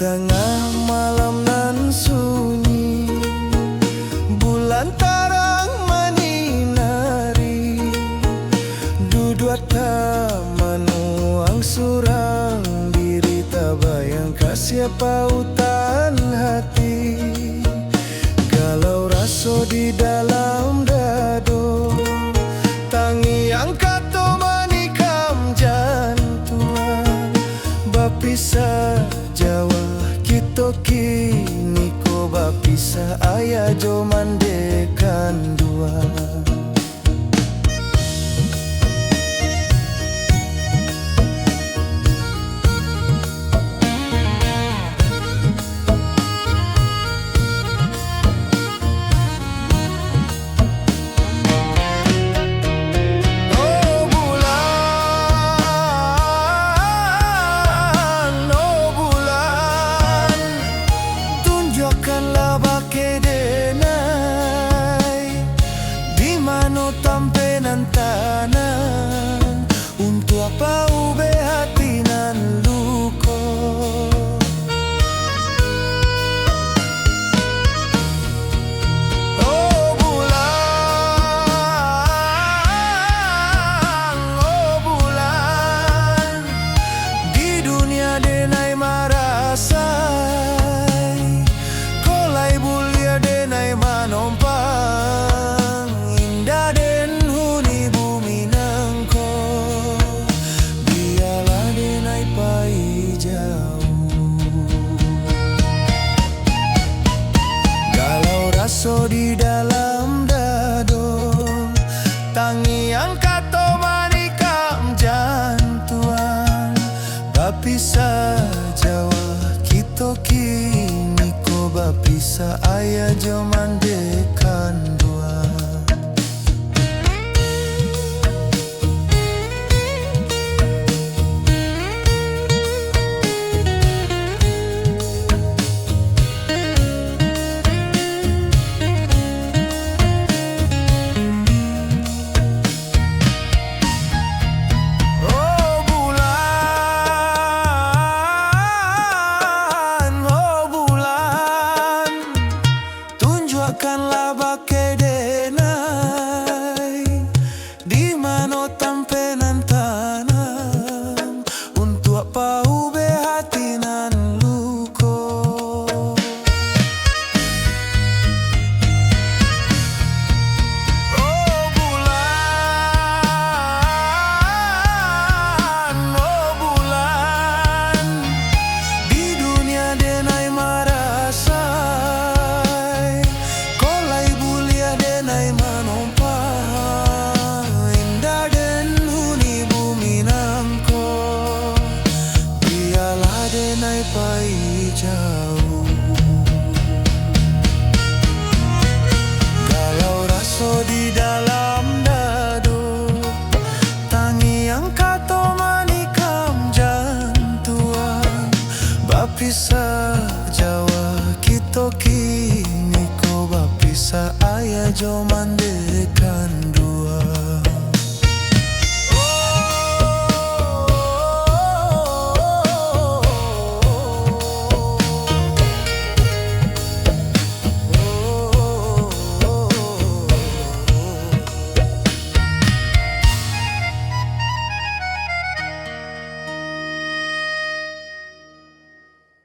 tengah malam nan sunyi, bulan tarang menyinari dudua manuang surang diri, tak bayang siapa utan hati. Galau raso di dalam dado, tangi angkat manikam jantuan, bapisa Jawa kita kini ko bapisa ayah jo mandekan dua. Tunjukkanlah bake denai di mano tampenan tanah, untuk apa ube hati nan luko. Oh bulan, di dunia denai marasai, bulia denai manompang, indah den huni bumi nangko, biarlah denai pai jauh. Galau raso di dalam dado, tangi angkat manikam jantuan, bapisa Jawa kita kini ko bapisa ayah jo mandekan dua. Tunjukkanlah bake denai di mano tampenan tanam, untuk apa ube hati nan luko. Oh bulan, di dunia denai marasa, denai manompang, indah den huni bumi nangko, biarlah denai pai jauh. Galau raso di dalam dado, tangi angkat manikam jantuan, bapisa Jawa kita kini ko bapisa ayah jo mande.